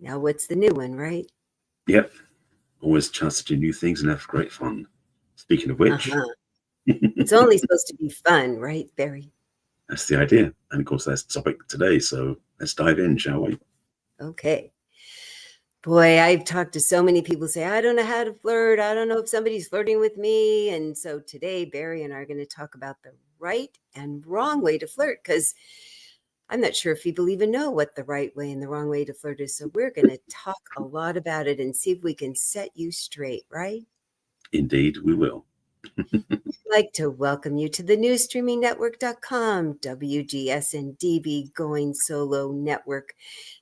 Now, what's the new one, right? Yep. Always a chance to do new things and have great fun. Speaking of which, It's only supposed to be fun, right, Barry? that's the idea. And of course, that's the topic today. So let's dive in, shall we? Okay. Boy, I've talked to so many people say, I don't know how to flirt. I don't know if somebody's flirting with me. And so today, Barry and I are going to talk about the right and wrong way to flirt, because I'm not sure if people even know what the right way and the wrong way to flirt is. So we're going to talk a lot about it and see if we can set you straight, right? Indeed, we will. I'd like to welcome you to the newsstreamingnetwork.com, WGSN-DB, Going Solo Network.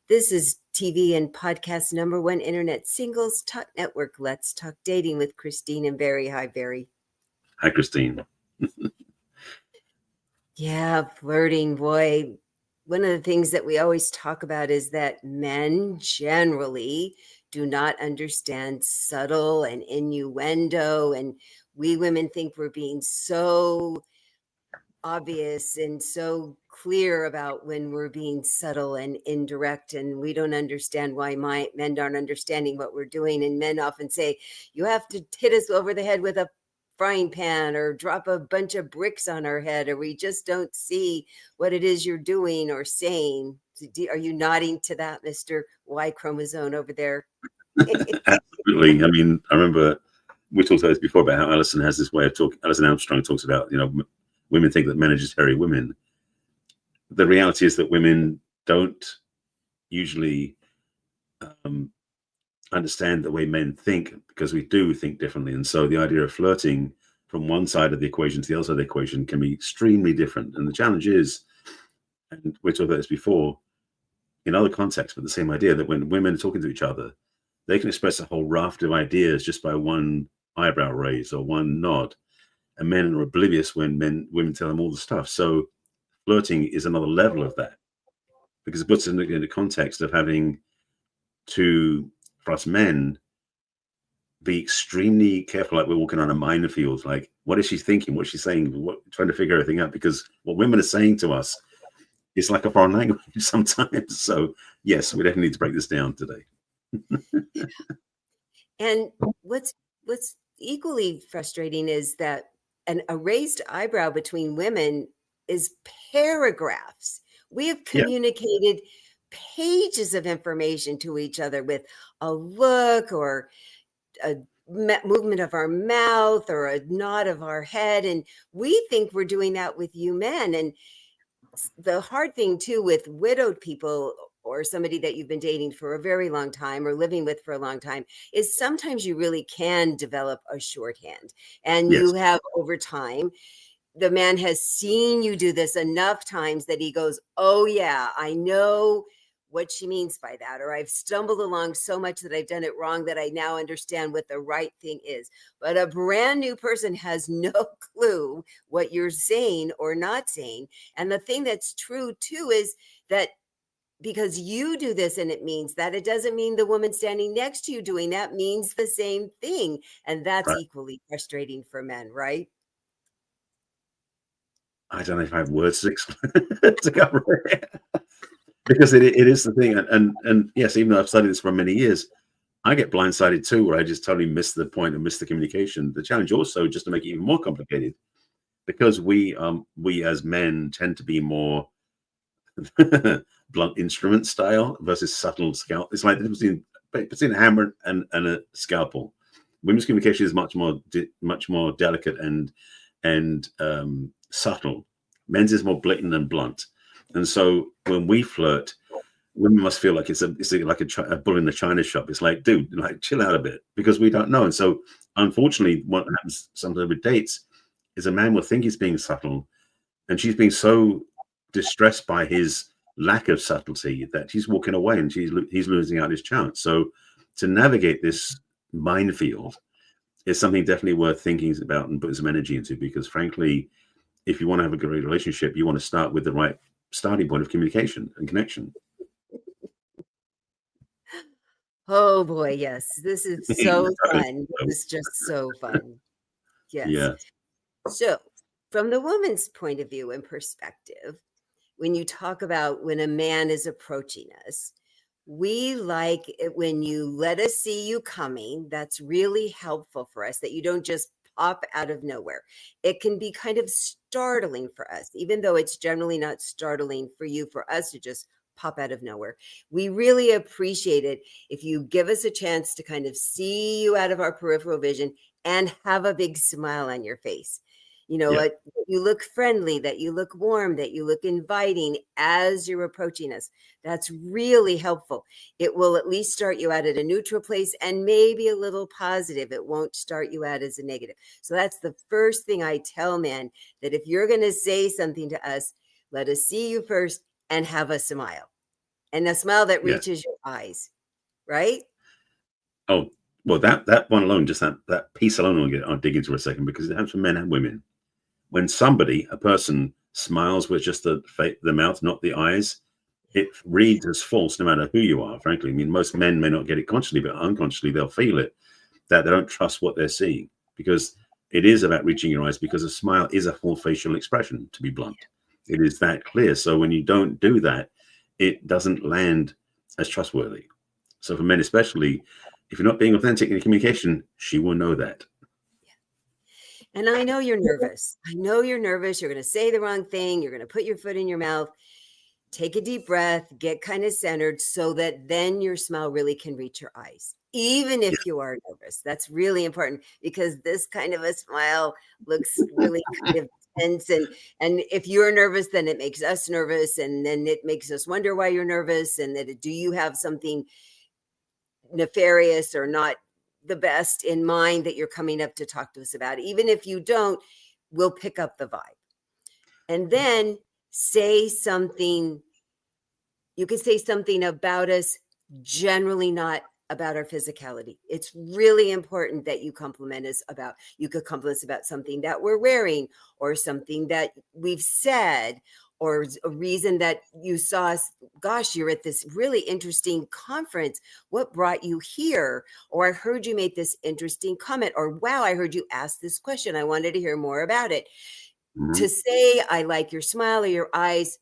This is TV and podcast #1 internet singles talk network. Let's talk dating with Christine and Barry. Hi, Barry. Hi, Christine. Yeah, flirting, boy. One of the things that we always talk about is that men generally do not understand subtle and innuendo, and we women think we're being so obvious and so clear about when we're being subtle and indirect, and we don't understand why men aren't understanding what we're doing. And men often say, you have to hit us over the head with a frying pan or drop a bunch of bricks on our head, or we just don't see what it is you're doing or saying. Are you nodding to that, Mr. Y chromosome over there? Absolutely. I mean, I remember we talked about this before about how Alison has this way of talking. Alison Armstrong talks about, women think that men are just hairy women. The reality is that women don't usually understand the way men think, because we do think differently. And so the idea of flirting from one side of the equation to the other side of the equation can be extremely different. And the challenge is, and we talked about this before in other contexts, but the same idea that when women are talking to each other, they can express a whole raft of ideas just by one eyebrow raise or one nod. And men are oblivious when women tell them all the stuff. So flirting is another level of that, because it puts it in the context of having to, for us men, be extremely careful, like we're walking on a minefield. Like, what is she thinking? What's she saying? Trying to figure everything out, because what women are saying to us is like a foreign language sometimes. So yes, we definitely need to break this down today. And what's equally frustrating is that a raised eyebrow between women is paragraphs. We have communicated pages of information to each other with a look or a movement of our mouth or a nod of our head. And we think we're doing that with you men. And the hard thing too with widowed people or somebody that you've been dating for a very long time or living with for a long time is sometimes you really can develop a shorthand. And you have, over time, the man has seen you do this enough times that he goes, oh yeah, I know what she means by that, or I've stumbled along so much that I've done it wrong that I now understand what the right thing is. But a brand new person has no clue what you're saying or not saying. And the thing that's true too is that because you do this and it means that, it doesn't mean the woman standing next to you doing that means the same thing. And that's equally frustrating for men, right? I don't know if I have words to explain to cover it. Because it is the thing. And yes, even though I've studied this for many years, I get blindsided too, where I just totally miss the point and miss the communication. The challenge also, just to make it even more complicated, because we as men tend to be more blunt instrument style versus subtle scalpel. It's like between a hammer and a scalpel. Women's communication is much more delicate and subtle. Men's is more blatant and blunt. And so when we flirt, women must feel like it's like a bull in the china shop. It's like, dude, like, chill out a bit, because we don't know. And so unfortunately, what happens sometimes with dates is a man will think he's being subtle, and she's being so distressed by his lack of subtlety that he's walking away and he's losing out his chance. So to navigate this minefield is something definitely worth thinking about and putting some energy into, because frankly, if you want to have a great relationship, you want to start with the right starting point of communication and connection. Oh boy, yes. This is so fun. This is just so fun. Yes. Yeah. So from the woman's point of view and perspective, when you talk about when a man is approaching us, We like it when you let us see you coming. That's really helpful for us, that you don't just pop out of nowhere. It can be kind of startling for us, even though it's generally not startling for you, for us to just pop out of nowhere. We really appreciate it if you give us a chance to kind of see you out of our peripheral vision and have a big smile on your face. You know, Yeah. you look friendly, that you look warm, that you look inviting as you're approaching us. That's really helpful. It will at least start you out at a neutral place and maybe a little positive. It won't start you out as a negative. So that's the first thing I tell men, that if you're going to say something to us, let us see you first and have a smile, and a smile that Yeah. reaches your eyes, right? Oh, well, that one alone, just that piece alone, I'll dig into for a second, because it happens for men and women. When a person smiles with just the mouth, not the eyes, it reads as false no matter who you are, frankly. I mean, most men may not get it consciously, but unconsciously they'll feel it, that they don't trust what they're seeing, because it is about reaching your eyes, because a smile is a full facial expression, to be blunt. It is that clear. So when you don't do that, it doesn't land as trustworthy. So for men especially, if you're not being authentic in communication, she will know that. And I know you're nervous. I know you're nervous. You're going to say the wrong thing. You're going to put your foot in your mouth. Take a deep breath, get kind of centered, so that then your smile really can reach your eyes, even if you are nervous. That's really important, because this kind of a smile looks really kind of tense. And if you're nervous, then it makes us nervous. And then it makes us wonder why you're nervous. And that, do you have something nefarious or not the best in mind that you're coming up to talk to us about? Even if you don't, we'll pick up the vibe. And then say something. You can say something about us, generally not about our physicality. It's really important that you compliment us about, you could compliment us about something that we're wearing, or something that we've said, or a reason that you saw us. Gosh, you're at this really interesting conference. What brought you here? Or I heard you make this interesting comment. Or wow, I heard you ask this question. I wanted to hear more about it. Mm-hmm. To say, I like your smile or your eyes,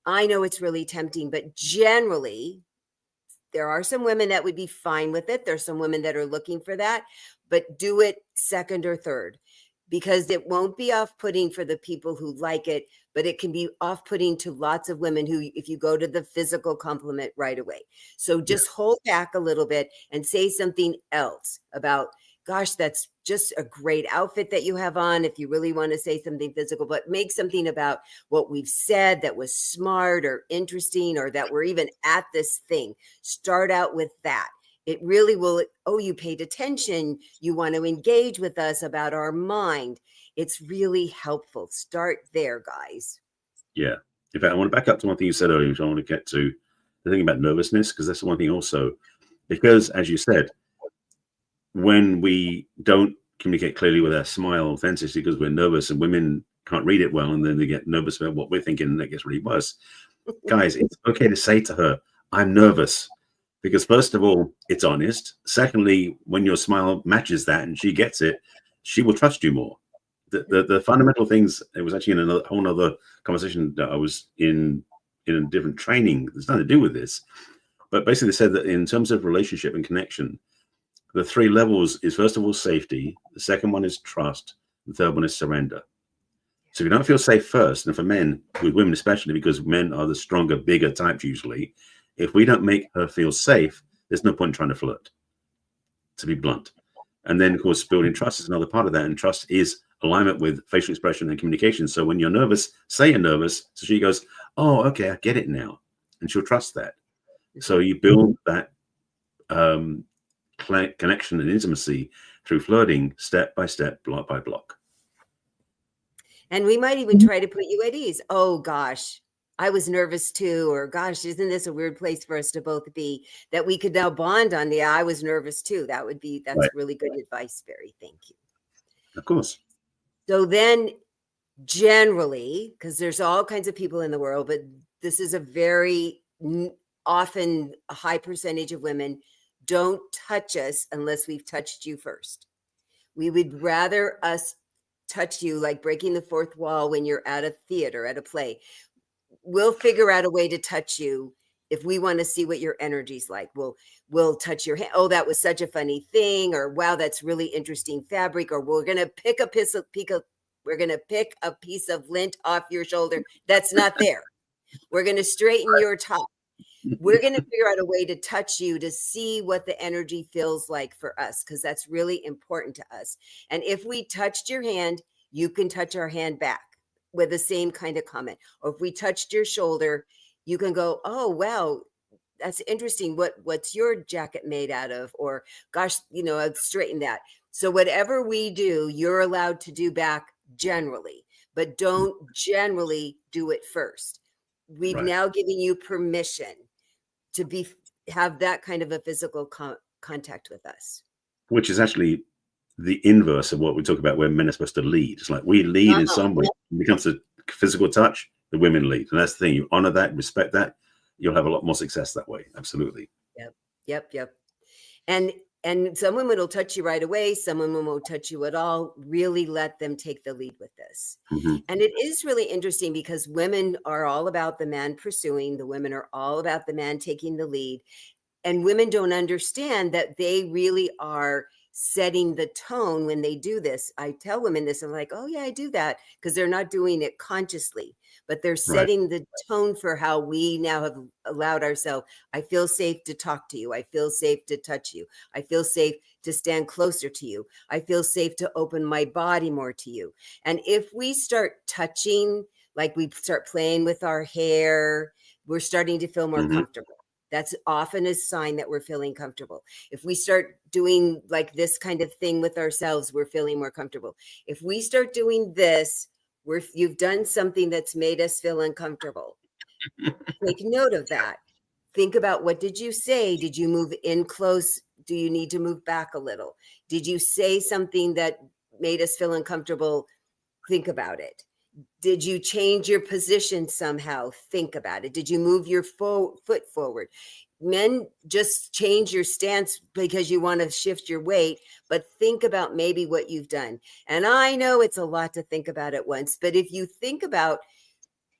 I know it's really tempting, but generally, there are some women that would be fine with it. There's some women that are looking for that, but do it second or third, because it won't be off-putting for the people who like it, but it can be off-putting to lots of women who, if you go to the physical compliment right away. So just hold back a little bit and say something else about, gosh, that's just a great outfit that you have on, if you really want to say something physical, but make something about what we've said that was smart or interesting, or that we're even at this thing. Start out with that. It really will. Oh, you paid attention. You want to engage with us about our mind. It's really helpful. Start there, guys. Yeah. In fact, I want to back up to one thing you said earlier, which I want to get to the thing about nervousness, because that's the one thing also, because as you said, when we don't communicate clearly with our smile authenticity because we're nervous, and women can't read it well, and then they get nervous about what we're thinking, and that gets really worse. Guys, it's okay to say to her, I'm nervous, because first of all, it's honest. Secondly, when your smile matches that and she gets it, she will trust you more. The fundamental things, it was actually in a whole other conversation that I was in a different training. There's nothing to do with this, but basically they said that in terms of relationship and connection, the three levels is, first of all, safety. The second one is trust. The third one is surrender. So if you don't feel safe first, and for men, with women especially, because men are the stronger, bigger types usually, if we don't make her feel safe, there's no point in trying to flirt, to be blunt. And then, of course, building trust is another part of that. And trust is alignment with facial expression and communication. So when you're nervous, say you're nervous. So she goes, oh, okay, I get it now. And she'll trust that. So you build that connection and intimacy through flirting, step by step, block by block. And we might even try to put you at ease. Oh, gosh, I was nervous too. Or gosh, isn't this a weird place for us to both be? That we could now bond on the, I was nervous too. That's Right. really good advice, Barry. Thank you. Of course. So then generally, because there's all kinds of people in the world, but this is a very often a high percentage of women, don't touch us unless we've touched you first. We would rather us touch you, like breaking the fourth wall when you're at a theater, at a play. We'll figure out a way to touch you If we want to see what your energy's like, we'll touch your hand. Oh, that was such a funny thing. Or wow, that's really interesting fabric. Or we're gonna pick a piece of lint off your shoulder that's not there. We're gonna straighten your top. We're going to figure out a way to touch you to see what the energy feels like for us, because that's really important to us. And if we touched your hand, you can touch our hand back with the same kind of comment. Or if we touched your shoulder, you can go, oh, wow, that's interesting. What's your jacket made out of? Or gosh, I'd straighten that. So whatever we do, you're allowed to do back generally, but don't generally do it first. We've now given you permission to have that kind of a physical contact with us. Which is actually the inverse of what we talk about where men are supposed to lead. It's like we lead in some way. When it comes to physical touch, the women lead. And that's the thing. You honor that, respect that, you'll have a lot more success that way. Absolutely. Yep. And some women will touch you right away. Some women won't touch you at all. Really let them take the lead with this. And it is really interesting because women are all about the man pursuing. The women are all about the man taking the lead. And women don't understand that they really are setting the tone when they do this. I tell women this, I'm like, oh yeah, I do that, because they're not doing it consciously, but they're setting the tone for how we now have allowed ourselves. I feel safe to talk to you. I feel safe to touch you. I feel safe to stand closer to you. I feel safe to open my body more to you. And if we start touching, like we start playing with our hair, we're starting to feel more comfortable. That's often a sign that we're feeling comfortable. If we start doing like this kind of thing with ourselves, we're feeling more comfortable. If we start doing this, you've done something that's made us feel uncomfortable. Take note of that. Think about, what did you say? Did you move in close? Do you need to move back a little? Did you say something that made us feel uncomfortable? Think about it. Did you change your position somehow? Think about it. Did you move your foot forward? Men just change your stance because you want to shift your weight, but think about maybe what you've done. And I know it's a lot to think about at once, but if you think about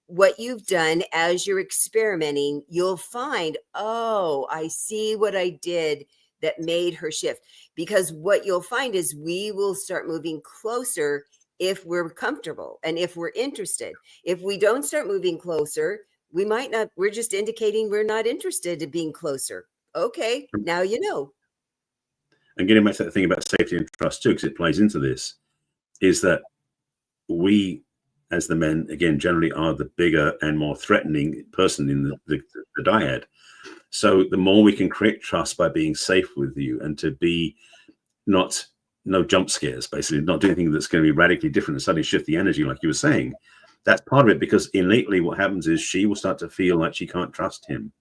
what you've done as you're experimenting, you'll find, oh, I see what I did that made her shift. Because what you'll find is we will start moving closer if we're comfortable and if we're interested. If we don't start moving closer, we might not, we're just indicating we're not interested in being closer. Okay, now you know. And getting back to that thing about safety and trust too, because it plays into this, is that we, as the men, again, generally are the bigger and more threatening person in the dyad. So the more we can create trust by being safe with you and to be no jump scares, basically, not doing anything that's going to be radically different and suddenly shift the energy, like you were saying. That's part of it, because innately what happens is she will start to feel like she can't trust him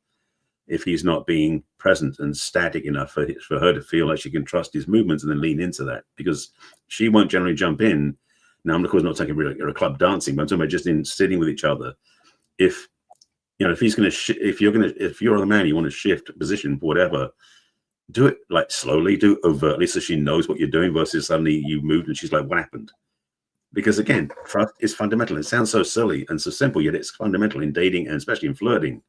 if he's not being present and static enough for her to feel like she can trust his movements and then lean into that, because she won't generally jump in. Now, I'm of course not talking about a club dancing, but I'm talking about just in sitting with each other. If he's going to, if you're the man, you want to shift position, whatever, do it like slowly, do it overtly, so she knows what you're doing, versus suddenly you moved and she's like, what happened? Because again, trust is fundamental. It sounds so silly and so simple, yet it's fundamental in dating and especially in flirting.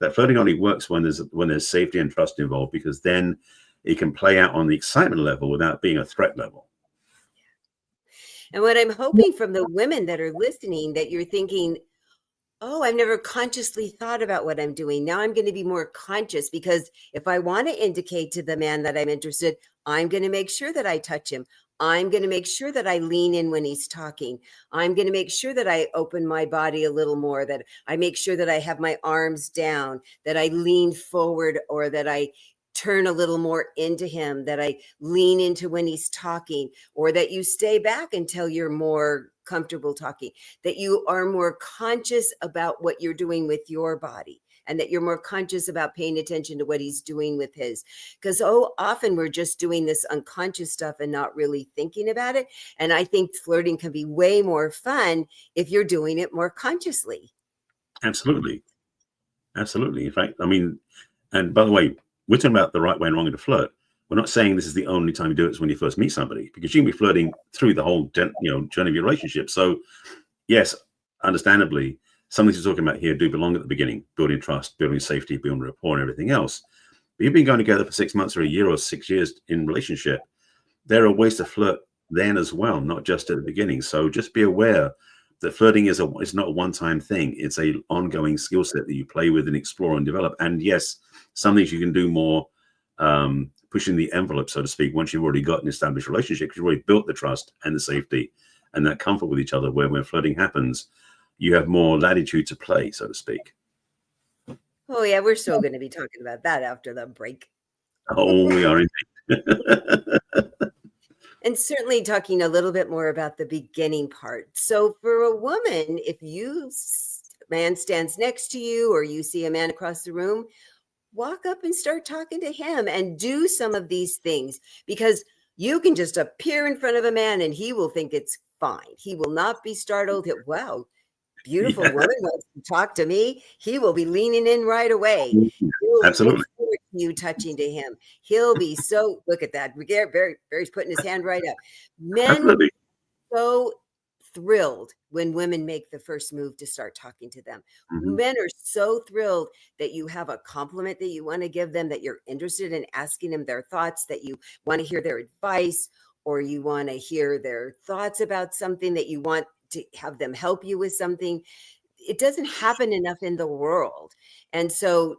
That flirting only works when there's safety and trust involved, because then it can play out on the excitement level without being a threat level. And what I'm hoping from the women that are listening, that you're thinking, oh, I've never consciously thought about what I'm doing. Now I'm going to be more conscious, because if I want to indicate to the man that I'm interested, I'm going to make sure that I touch him. I'm going to make sure that I lean in when he's talking. I'm going to make sure that I open my body a little more, that I make sure that I have my arms down, that I lean forward, or that I turn a little more into him, that I lean into when he's talking, or that you stay back until you're more comfortable talking, that you are more conscious about what you're doing with your body, and that you're more conscious about paying attention to what he's doing with his. Because often we're just doing this unconscious stuff and not really thinking about it. And I think flirting can be way more fun if you're doing it more consciously. Absolutely. Absolutely. In fact, I mean, and by the way, we're talking about the right way and wrong way to flirt. We're not saying this is the only time you do it is when you first meet somebody, because you can be flirting through the whole journey of your relationship. So yes, understandably, some things we're talking about here do belong at the beginning: building trust, building safety, building rapport, and everything else. But you've been going together for 6 months or a year or 6 years in relationship. There are ways to flirt then as well, not just at the beginning. So just be aware that flirting is not a one-time thing. It's a ongoing skill set that you play with and explore and develop. And yes, some things you can do more pushing the envelope, so to speak, once you've already got an established relationship, because you've already built the trust and the safety and that comfort with each other, where when flirting happens, you have more latitude to play, so to speak. Oh, yeah, we're still going to be talking about that after the break. Oh, we are indeed. And certainly talking a little bit more about the beginning part. So for a woman, if man stands next to you or you see a man across the room, walk up and start talking to him and do some of these things, because you can just appear in front of a man and he will think it's fine. He will not be startled. Wow, beautiful woman wants to talk to me. He will be leaning in right away. Absolutely. You touching to him. He'll be so, look at that. Barry's putting his hand right up. Men Absolutely. so thrilled when women make the first move to start talking to them. Men are so thrilled that you have a compliment that you want to give them, that you're interested in asking them their thoughts, that you want to hear their advice, or you want to hear their thoughts about something, that you want to have them help you with something. It doesn't happen enough in the world. And so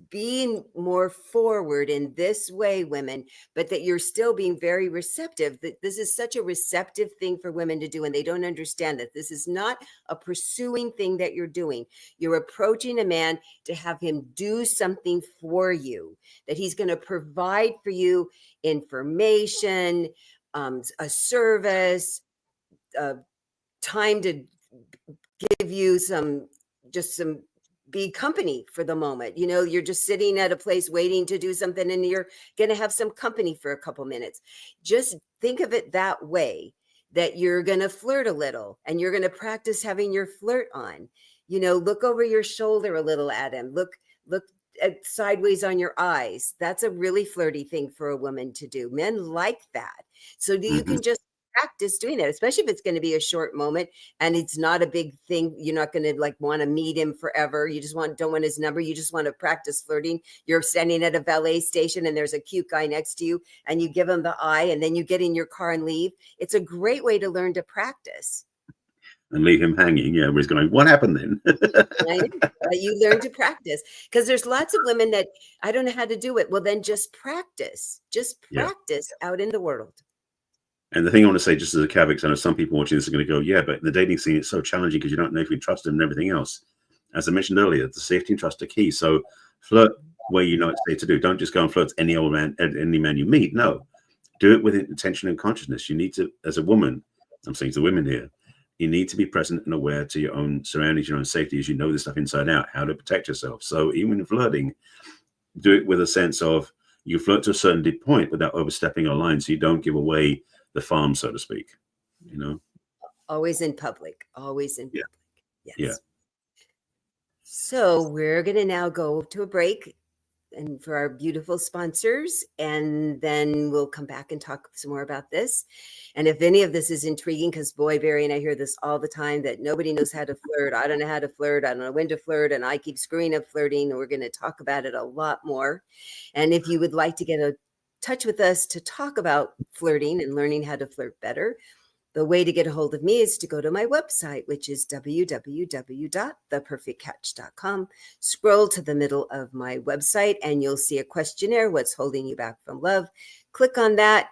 being more forward in this way, women, but that you're still being very receptive, that this is such a receptive thing for women to do. And they don't understand that this is not a pursuing thing that you're doing. You're approaching a man to have him do something for you, that he's going to provide for you information, a service, time to give you be company for the moment. You know, you're just sitting at a place waiting to do something and you're going to have some company for a couple minutes. Just think of it that way, that you're going to flirt a little and you're going to practice having your flirt on. You know, look over your shoulder a little at him. Look at sideways on your eyes. That's a really flirty thing for a woman to do. Men like that. So you can just practice doing that, especially if it's going to be a short moment and it's not a big thing. You're not going to want to meet him forever. You just don't want his number. You just want to practice flirting. You're standing at a valet station and there's a cute guy next to you and you give him the eye and then you get in your car and leave. It's a great way to learn to practice. And leave him hanging. Yeah, where he's going, what happened then? You learn to practice, because there's lots of women that, I don't know how to do it. Well, then just practice out in the world. And the thing I want to say, just as a caveat, because I know some people watching this are going to go, yeah, but the dating scene is so challenging because you don't know if you trust them and everything else. As I mentioned earlier, the safety and trust are key. So flirt where you know it's safe to do. Don't just go and flirt any old man, any man you meet. No, do it with intention and consciousness. You need to, as a woman, I'm saying to women here, you need to be present and aware to your own surroundings, your own safety, as you know this stuff inside out, how to protect yourself. So even in flirting, do it with a sense of you flirt to a certain point without overstepping your line, so you don't give away the farm, so to speak. You know, always in public. Yes. Yeah. So we're going to now go to a break and for our beautiful sponsors, and then we'll come back and talk some more about this. And if any of this is intriguing, because boy, Barry and I hear this all the time, that nobody knows how to flirt. I don't know how to flirt. I don't know when to flirt. And I keep screwing up flirting. We're going to talk about it a lot more. And if you would like to get in touch with us to talk about flirting and learning how to flirt better, the way to get a hold of me is to go to my website, which is www.theperfectcatch.com. Scroll to the middle of my website and you'll see a questionnaire, what's holding you back from love. Click on that.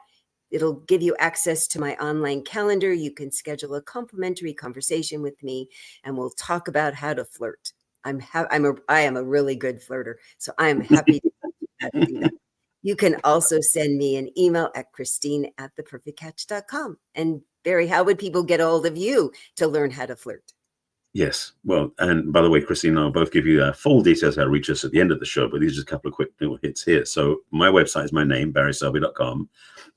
It'll give you access to my online calendar. You can schedule a complimentary conversation with me and we'll talk about how to flirt. I am a really good flirter, so I'm happy to do that. You can also send me an email at Christine@theperfectcatch.com. And Barry, how would people get a hold of you to learn how to flirt? Yes. Well, and by the way, Christine and I will both give you full details how to reach us at the end of the show, but these are just a couple of quick little hits here. So my website is my name, barryselby.com.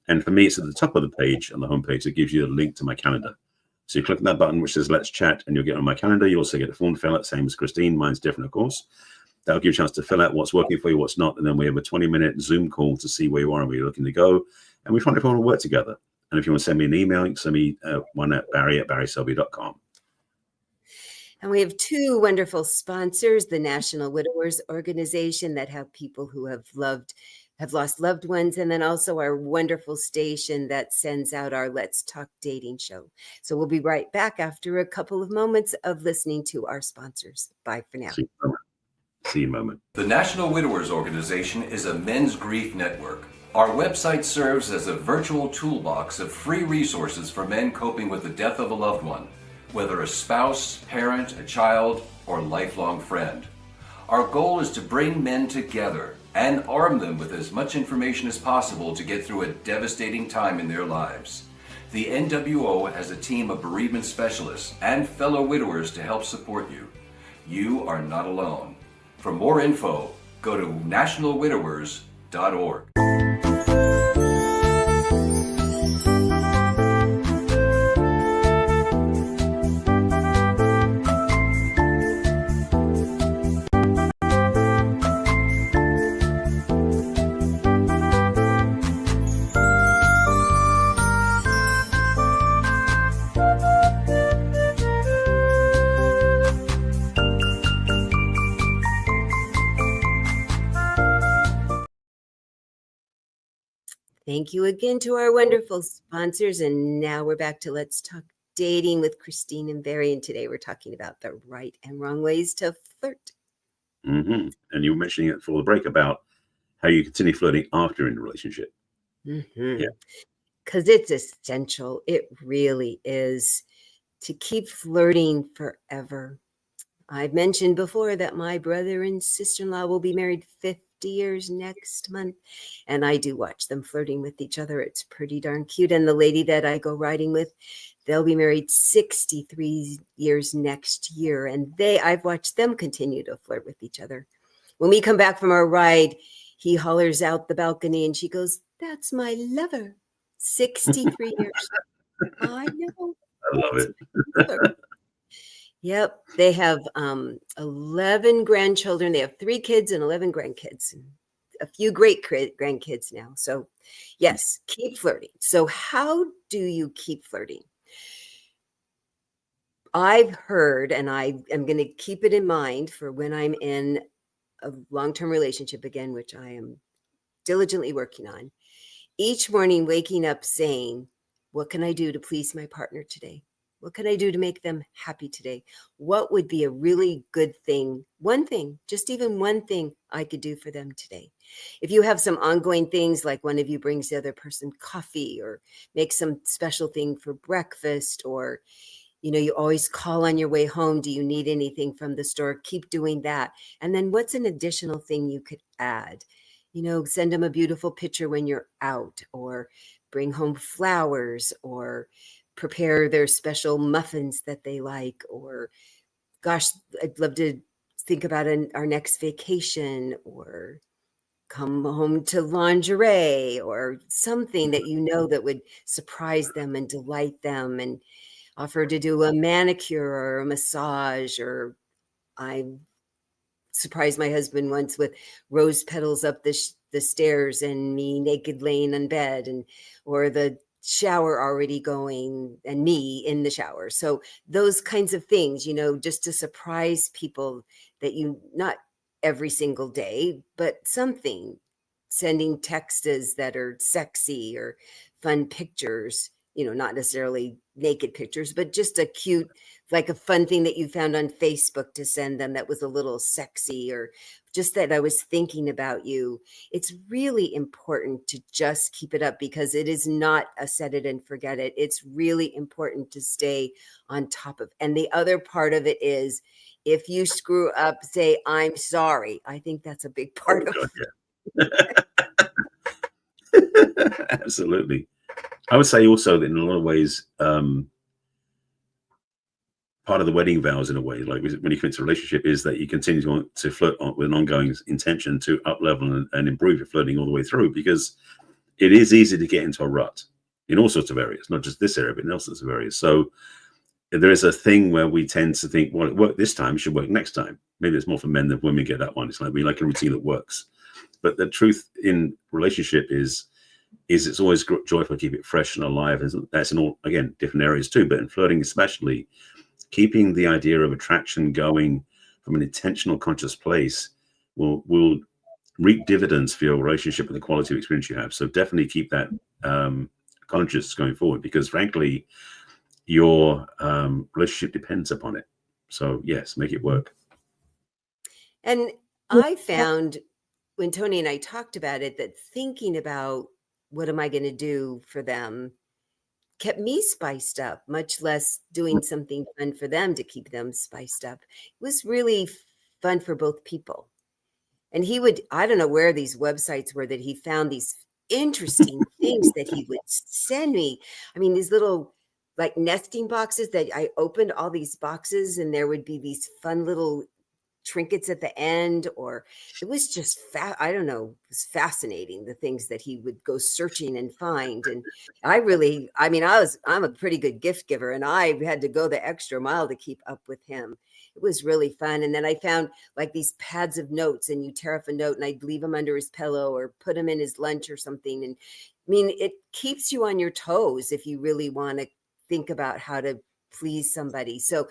And for me, it's at the top of the page on the homepage. It gives you a link to my calendar. So you click on that button, which says let's chat, and you'll get on my calendar. You also get a form to fill out, same as Christine. Mine's different, of course. That'll give you a chance to fill out what's working for you, what's not. And then we have a 20-minute Zoom call to see where you are and where you're looking to go. And we find if we want to work together. And if you want to send me an email, you can send me one at barry@barryselby.com. And we have two wonderful sponsors, the National Widowers Organization, that have people who have lost loved ones, and then also our wonderful station that sends out our Let's Talk Dating show. So we'll be right back after a couple of moments of listening to our sponsors. Bye for now. See you in a moment. The National Widowers Organization is a men's grief network. Our website serves as a virtual toolbox of free resources for men coping with the death of a loved one, whether a spouse, parent, a child, or lifelong friend. Our goal is to bring men together and arm them with as much information as possible to get through a devastating time in their lives. The NWO has a team of bereavement specialists and fellow widowers to help support you. You are not alone. For more info, go to nationalwidowers.org. Thank you again to our wonderful sponsors. And now we're back to Let's Talk Dating with Christine and Barry. And today we're talking about the right and wrong ways to flirt. Mm-hmm. And you were mentioning it before the break about how you continue flirting after you're in a relationship. Mm-hmm. Yeah. Because it's essential. It really is, to keep flirting forever. I've mentioned before that my brother and sister-in-law will be married 50 years next month, and I do watch them flirting with each other. It's pretty darn cute. And the lady that I go riding with, they'll be married 63 years next year, and I've watched them continue to flirt with each other. When we come back from our ride, he hollers out the balcony and she goes, "That's my lover." 63 years. I know. I love it. Yep. They have 11 grandchildren. They have 3 kids and 11 grandkids. And a few great grandkids now. So yes, keep flirting. So how do you keep flirting? I've heard, and I am going to keep it in mind for when I'm in a long-term relationship again, which I am diligently working on, each morning waking up saying, what can I do to please my partner today? What can I do to make them happy today? What would be a really good thing? One thing, just even one thing I could do for them today. If you have some ongoing things, like one of you brings the other person coffee or makes some special thing for breakfast, or, you always call on your way home. Do you need anything from the store? Keep doing that. And then what's an additional thing you could add? Send them a beautiful picture when you're out, or bring home flowers, or prepare their special muffins that they like, or gosh, I'd love to think about our next vacation, or come home to lingerie, or something that that would surprise them and delight them, and offer to do a manicure or a massage. Or I surprised my husband once with rose petals up the stairs and me naked laying in bed, or the shower already going and me in the shower. So those kinds of things, just to surprise people that not every single day, but something, sending texts that are sexy or fun pictures, not necessarily naked pictures, but just a cute, like a fun thing that you found on Facebook to send them that was a little sexy, or just that I was thinking about you. It's really important to just keep it up, because it is not a set it and forget it. It's really important to stay on top of. And the other part of it is, if you screw up, say, "I'm sorry." I think that's a big part of it. Absolutely. I would say also that in a lot of ways, part of the wedding vows, in a way, like when you commit to a relationship, is that you continue to flirt with an ongoing intention to up level and improve your flirting all the way through, because it is easy to get into a rut in all sorts of areas, not just this area, but in all sorts of areas. So there is a thing where we tend to think, well, it worked this time, it should work next time. Maybe it's more for men than women get that one. It's like we like a routine that works. But the truth in relationship is it's always joyful to keep it fresh and alive. That's in all, again, different areas too, but in flirting especially, keeping the idea of attraction going from an intentional, conscious place will reap dividends for your relationship and the quality of experience you have. So definitely keep that conscious going forward, because frankly, your relationship depends upon it. So yes, make it work. And I found when Tony and I talked about it, that thinking about what am I going to do for them kept me spiced up, much less doing something fun for them to keep them spiced up. It was really fun for both people. And he would, I don't know where these websites were that he found these interesting things that he would send me. I mean, these little like nesting boxes that I opened all these boxes and there would be these fun little trinkets at the end, or it was just I don't know, it was fascinating, the things that he would go searching and find. And I mean, I'm a pretty good gift giver, and I had to go the extra mile to keep up with him. It was really fun. And then I found like these pads of notes, and you tear up a note and I'd leave them under his pillow or put him in his lunch or something. And I mean, it keeps you on your toes if you really want to think about how to please somebody. So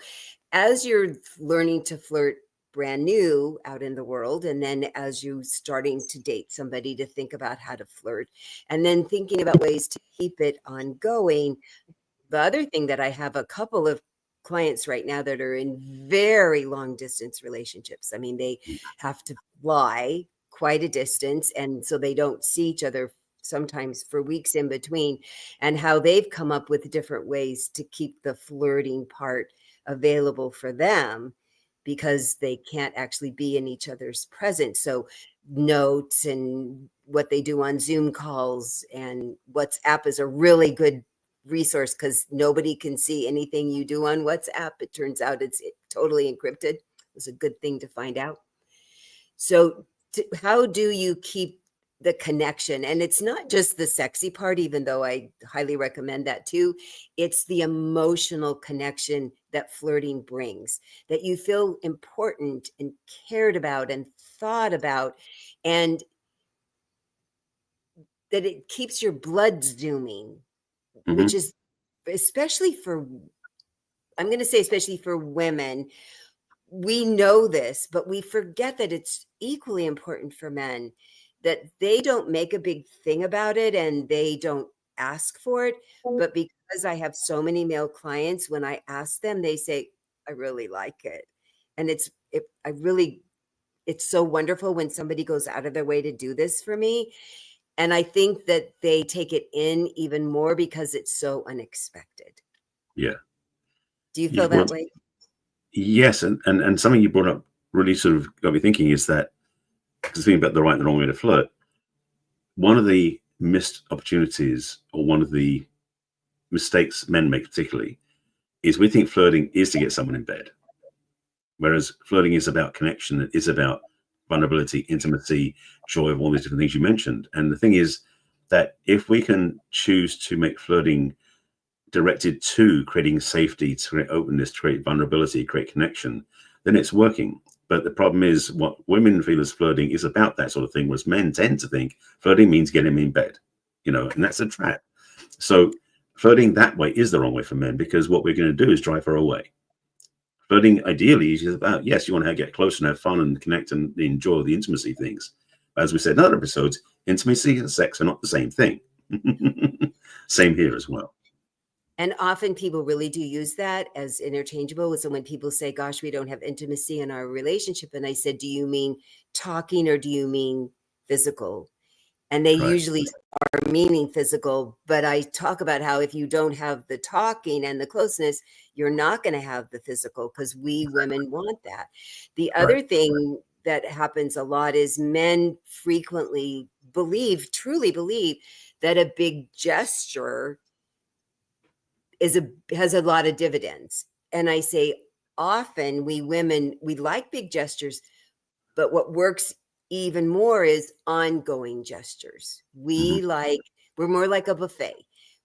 as you're learning to flirt brand new out in the world, and then as you starting to date somebody, to think about how to flirt, and then thinking about ways to keep it ongoing. The other thing that I have a couple of clients right now that are in very long distance relationships. I mean, they have to fly quite a distance, and so they don't see each other sometimes for weeks in between, and how they've come up with different ways to keep the flirting part available for them, because they can't actually be in each other's presence. So notes and what they do on Zoom calls, and WhatsApp is a really good resource because nobody can see anything you do on WhatsApp. It turns out it's totally encrypted. It was a good thing to find out. So how do you keep the connection? And it's not just the sexy part, even though I highly recommend that too. It's the emotional connection that flirting brings, that you feel important and cared about and thought about, and that it keeps your blood zooming, which is especially for, I'm going to say especially for women. We know this, but we forget that it's equally important for men, that they don't make a big thing about it and they don't ask for it. But because I have so many male clients, when I ask them, they say, I really like it. And it's so wonderful when somebody goes out of their way to do this for me. And I think that they take it in even more because it's so unexpected. Yeah. Do you feel that way? Yes. And something you brought up really sort of got me thinking, is that, because thinking about the right and the wrong way to flirt, one of the missed opportunities, or one of the mistakes men make particularly, is we think flirting is to get someone in bed. Whereas flirting is about connection. It is about vulnerability, intimacy, joy, of all these different things you mentioned. And the thing is that if we can choose to make flirting directed to creating safety, to create openness, to create vulnerability, create connection, then it's working. But the problem is, what women feel as flirting is about that sort of thing, whereas men tend to think flirting means getting them in bed, and that's a trap. So flirting that way is the wrong way for men, because what we're going to do is drive her away. Flirting ideally is about, yes, you want to get close and have fun and connect and enjoy the intimacy things. But as we said in other episodes, intimacy and sex are not the same thing. Same here as well. And often people really do use that as interchangeable. So when people say, gosh, we don't have intimacy in our relationship, and I said, do you mean talking or do you mean physical? And they usually are meaning physical, but I talk about how if you don't have the talking and the closeness, you're not going to have the physical, because we women want that. The other thing that happens a lot is men frequently truly believe that a big gesture has a lot of dividends. And I say, often we women, we like big gestures, but what works even more is ongoing gestures. We're more like a buffet.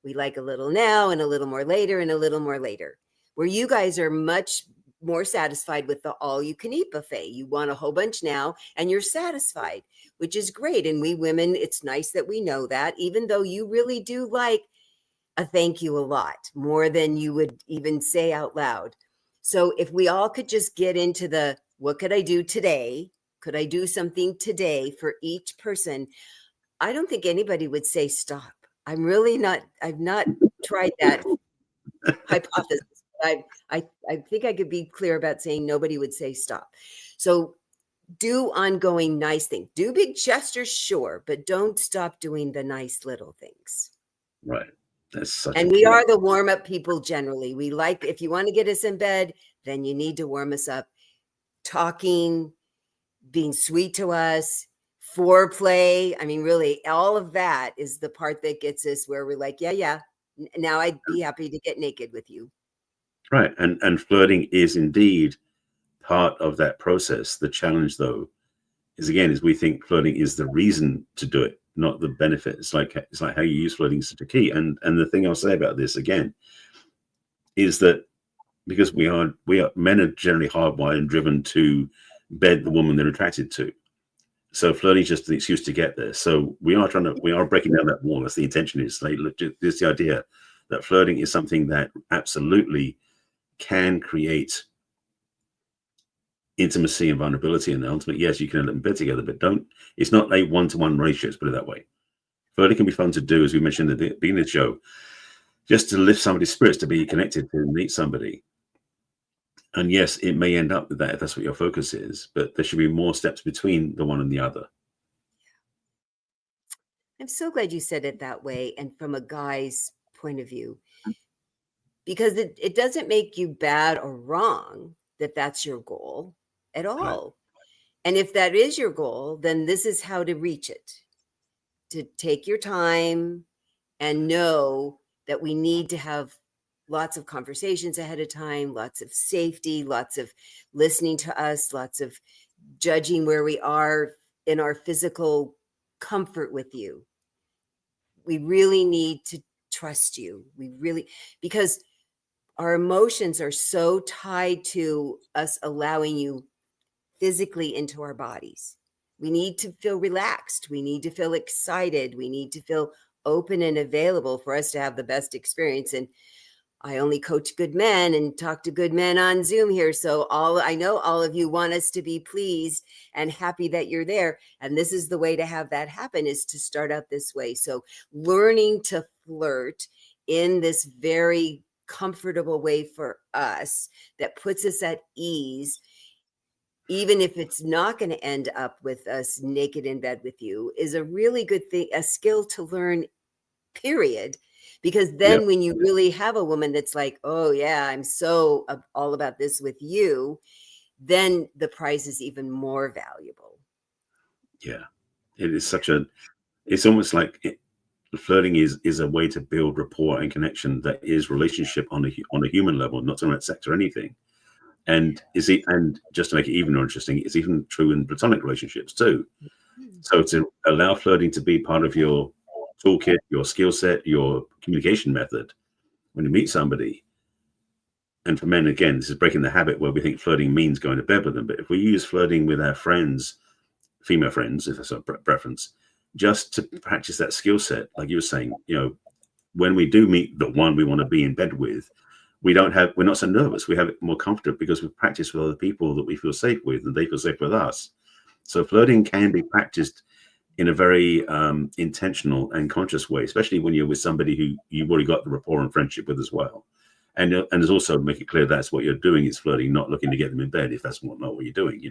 We like a little now and a little more later and a little more later, where you guys are much more satisfied with the all you can eat buffet. You want a whole bunch now and you're satisfied, which is great. And we women, it's nice that we know that, even though you really do like a thank you a lot more than you would even say out loud. So if we all could just get into the, what could I do today? Could I do something today for each person? I don't think anybody would say stop. I've not tried that hypothesis. I think I could be clear about saying nobody would say stop. So do ongoing nice things. Do big gestures, sure, but don't stop doing the nice little things. Right. That's such and a we key. are the warm-up people generally. We like, if you want to get us in bed, then you need to warm us up. Talking, being sweet to us, foreplay. I mean, really, all of that is the part that gets us where we're like, yeah, now I'd be happy to get naked with you. Right. And flirting is indeed part of that process. The challenge, though, is we think flirting is the reason to do it, not the benefit. It's like how you use flirting is such a key. And the thing I'll say about this again is that because men are generally hardwired and driven to bed the woman they're attracted to. So flirting is just the excuse to get there. So we are breaking down that wall. That's the intention. Is like, there's the idea that flirting is something that absolutely can create intimacy and vulnerability, and ultimately, yes, you can end up in bed together, but it's not a one-to-one ratio, let's put it that way. Flirting can be fun to do, as we mentioned at the beginning of the show, just to lift somebody's spirits, to be connected, to meet somebody. And yes, it may end up with that if that's what your focus is, but there should be more steps between the one and the other. I'm so glad you said it that way, and from a guy's point of view, because it doesn't make you bad or wrong that that's your goal at all. Right. And if that is your goal, then this is how to reach it. To take your time and know that we need to have lots of conversations ahead of time, lots of safety, lots of listening to us, lots of judging where we are in our physical comfort with you. We really need to trust you. Because our emotions are so tied to us allowing you physically into our bodies. We need to feel relaxed. We need to feel excited. We need to feel open and available for us to have the best experience. And I only coach good men and talk to good men on Zoom here. So I know all of you want us to be pleased and happy that you're there. And this is the way to have that happen, is to start out this way. So learning to flirt in this very comfortable way for us that puts us at ease, even if it's not going to end up with us naked in bed with you, is a really good thing, a skill to learn, period. Because then when you really have a woman that's like, oh yeah, I'm so all about this with you, then the prize is even more valuable. Yeah, it is it's almost like flirting is a way to build rapport and connection that is relationship on a human level, not talking about sex or anything. And just to make it even more interesting, it's even true in platonic relationships too. So to allow flirting to be part of your toolkit, your skill set, your communication method when you meet somebody. And for men, again, this is breaking the habit where we think flirting means going to bed with them. But if we use flirting with our friends, female friends, if that's a preference, just to practice that skill set, like you were saying, when we do meet the one we want to be in bed with, we're not so nervous. We have it more comfortable because we've practiced with other people that we feel safe with, and they feel safe with us. So flirting can be practiced in a very intentional and conscious way, especially when you're with somebody who you've already got the rapport and friendship with as well. And there's also make it clear that's what you're doing is flirting, not looking to get them in bed if that's not what you're doing,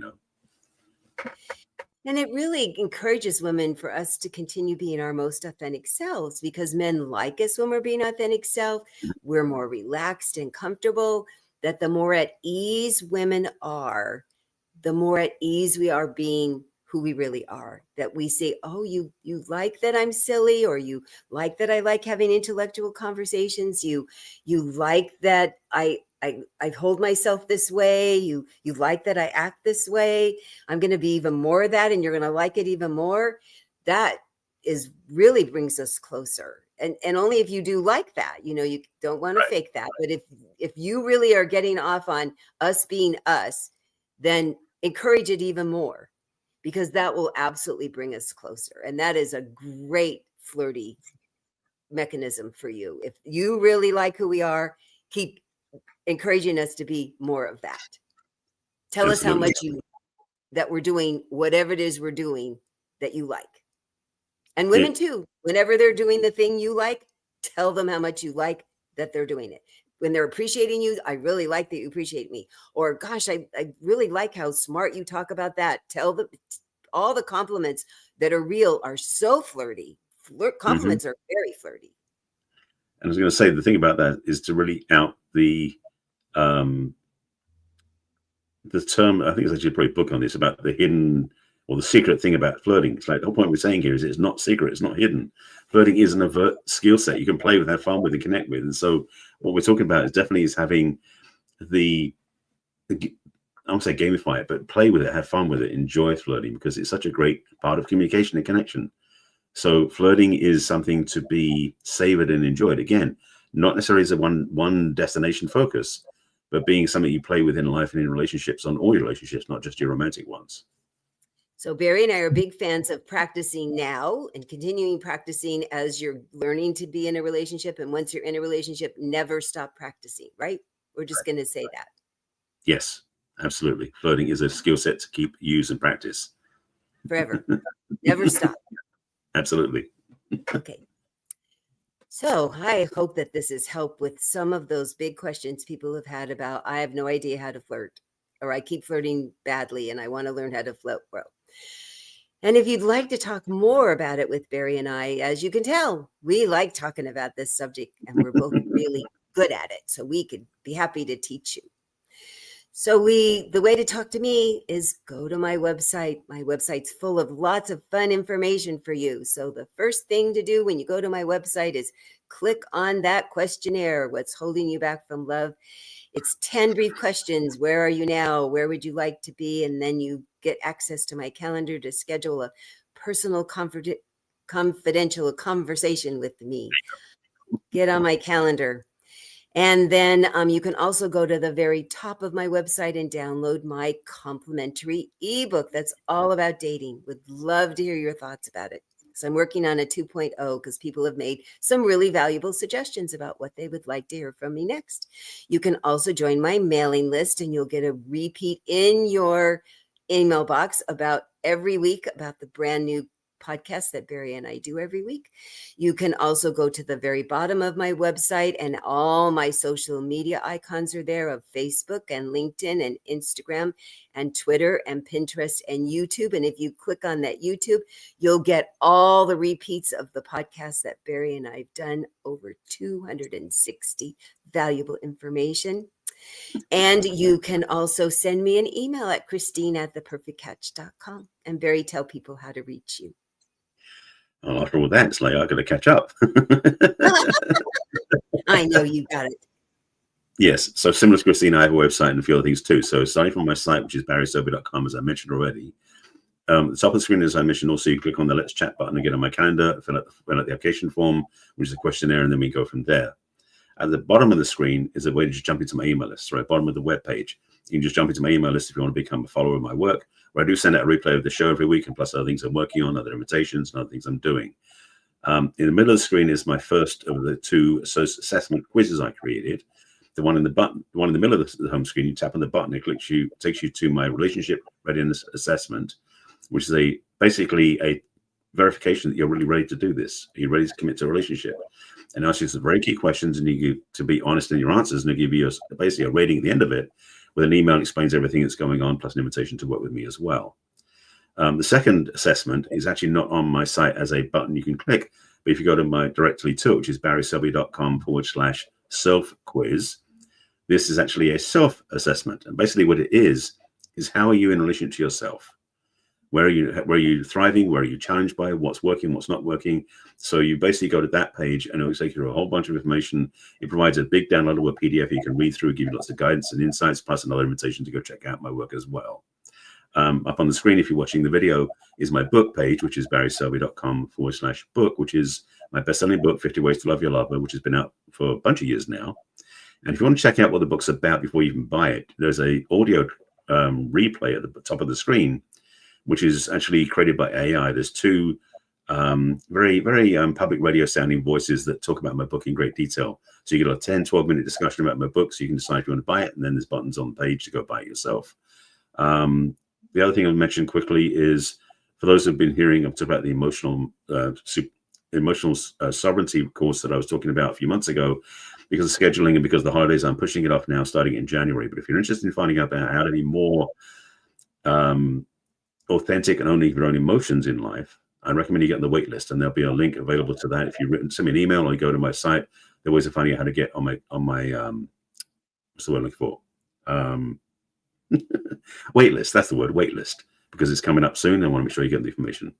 And it really encourages women for us to continue being our most authentic selves, because men like us when we're being authentic self. We're more relaxed and comfortable. That the more at ease women are, the more at ease we are being who we really are. That we say, oh, you like that I'm silly, or you like that I like having intellectual conversations. You like that I hold myself this way. You like that I act this way. I'm going to be even more of that, and you're going to like it even more. That is really brings us closer. And only if you do like that, you don't want to fake that. But if you really are getting off on us being us, then encourage it even more, because that will absolutely bring us closer. And that is a great flirty mechanism for you. If you really like who we are, keep encouraging us to be more of that. Tell us how Absolutely. much that we're doing whatever it is we're doing that you like. And women too, whenever they're doing the thing you like, tell them how much you like that they're doing it. When they're appreciating you, I really like that you appreciate me. Or gosh, I really like how smart you talk about that. Tell them all the compliments that are real are so flirty. Compliments are very flirty. And I was going to say, the thing about that is to really out the term. I think it's actually probably a book on this about the hidden or the secret thing about flirting. It's like the whole point we're saying here is it's not secret, it's not hidden. Flirting is an overt skill set you can play with, have fun with, and connect with. And so what we're talking about is definitely having I won't say gamify it, but play with it, have fun with it, enjoy flirting, because it's such a great part of communication and connection. So flirting is something to be savored and enjoyed. Again, not necessarily as a one destination focus, but being something you play with in life and in relationships, on all your relationships, not just your romantic ones. So Barry and I are big fans of practicing now and continuing practicing as you're learning to be in a relationship. And once you're in a relationship, never stop practicing, right? We're just going to say that. Yes, absolutely. Flirting is a skill set to keep, use, and practice. Forever. Never stop. Absolutely. Okay. So I hope that this has helped with some of those big questions people have had about, I have no idea how to flirt, or I keep flirting badly and I want to learn how to flirt well. And if you'd like to talk more about it with Barry and I, as you can tell, we like talking about this subject and we're both really good at it. So we could be happy to teach you. So the way to talk to me is go to my website. My website's full of lots of fun information for you. So the first thing to do when you go to my website is click on that questionnaire, what's holding you back from love. It's 10 brief questions. Where are you now? Where would you like to be? And then you get access to my calendar to schedule a personal confidential conversation with me. Get on my calendar. And then you can also go to the very top of my website and download my complimentary ebook that's all about dating. Would love to hear your thoughts about it. So I'm working on a 2.0 because people have made some really valuable suggestions about what they would like to hear from me next. You can also join my mailing list and you'll get a repeat in your email box about every week about the brand new podcast that Barry and I do every week. You can also go to the very bottom of my website and all my social media icons are there of Facebook and LinkedIn and Instagram and Twitter and Pinterest and YouTube. And if you click on that YouTube, you'll get all the repeats of the podcasts that Barry and I've done, over 260 valuable information. And you can also send me an email at Christine@theperfectcatch.com. And Barry, tell people how to reach you. Well, after all that, it's like I've got to catch up. I know you got it. Yes. So similar to Christine, I have a website and a few other things too. So starting from my site, which is barryselby.com, as I mentioned already. The top of the screen, as I mentioned, also you click on the Let's Chat button and get on my calendar, fill out the application form, which is a questionnaire, and then we go from there. At the bottom of the screen is a way to just jump into my email list. Right, bottom of the web page. You can just jump into my email list if you want to become a follower of my work, where I do send out a replay of the show every week, and plus other things I'm working on, other invitations, and other things I'm doing. In the middle of the screen is my first of the two assessment quizzes I created. The one in the middle of the home screen, you tap on the button, it takes you to my relationship readiness assessment, which is basically a verification that you're really ready to do this. You're ready to commit to a relationship. And asks you some very key questions, and you get to be honest in your answers, and they give you basically a rating at the end of it with an email that explains everything that's going on, plus an invitation to work with me as well. The second assessment is actually not on my site as a button you can click, but if you go to directly to it, which is barryselby.com/self-quiz, this is actually a self-assessment. And basically what it is how are you in relation to yourself? Where are you thriving? Where are you challenged by? What's working? What's not working? So you basically go to that page, and it will take you through a whole bunch of information. It provides a big downloadable PDF you can read through, give you lots of guidance and insights, plus another invitation to go check out my work as well. Up on the screen, if you're watching the video, is my book page, which is barryselby.com/book, which is my best-selling book, 50 Ways to Love Your Lover, which has been out for a bunch of years now. And if you want to check out what the book's about before you even buy it, there's a audio replay at the top of the screen, which is actually created by AI. There's two Very, very public radio sounding voices that talk about my book in great detail. So you get a 10, 12-minute discussion about my book, so you can decide if you want to buy it, and then there's buttons on the page to go buy it yourself. The other thing I'll mention quickly is, for those who've been hearing up about the emotional sovereignty course that I was talking about a few months ago, because of scheduling and because of the holidays, I'm pushing it off now, starting in January. But if you're interested in finding out about how to be more authentic and only your own emotions in life, I recommend you get on the wait list, and there'll be a link available to that. If you send me an email or you go to my site, there are ways of finding out how to get on my what's the word I'm looking for? Wait list. That's the word, wait list, because it's coming up soon. I want to make sure you get the information.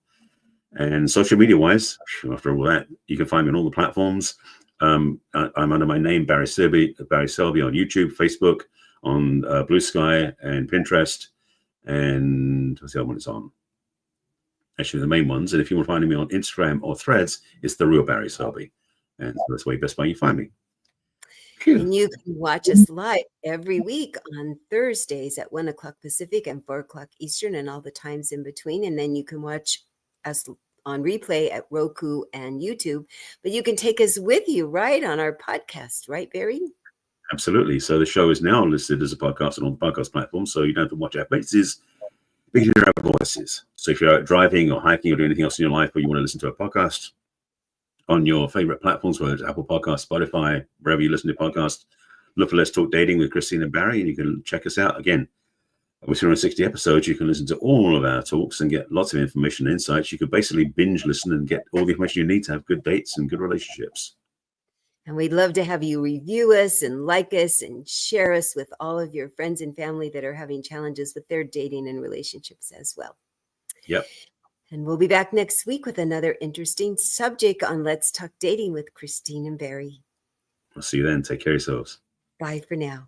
And social media wise, after all that, you can find me on all the platforms. I'm under my name, Barry Selby on YouTube, Facebook, on Blue Sky and Pinterest. And what's the other one it's on? Actually, the main ones. And if you want to find me on Instagram or Threads, it's the real Barry Selby. And so that's where best way you find me. Phew. And you can watch us live every week on Thursdays at 1 o'clock Pacific and 4 o'clock Eastern, and all the times in between. And then you can watch us on replay at Roku and YouTube. But you can take us with you, right, on our podcast, right, Barry? Absolutely. So the show is now listed as a podcast on all the podcast platforms, so you don't have to watch our faces, but you hear our voices. So if you're out driving or hiking or doing anything else in your life, or you want to listen to a podcast on your favorite platforms, whether it's Apple Podcasts, Spotify, wherever you listen to podcasts, look for Let's Talk Dating with Christine and Barry, and you can check us out. Again, with 260 episodes, you can listen to all of our talks and get lots of information and insights. You could basically binge listen and get all the information you need to have good dates and good relationships. And we'd love to have you review us and like us and share us with all of your friends and family that are having challenges with their dating and relationships as well. Yep. And we'll be back next week with another interesting subject on Let's Talk Dating with Christine and Barry. I'll see you then. Take care of yourselves. Bye for now.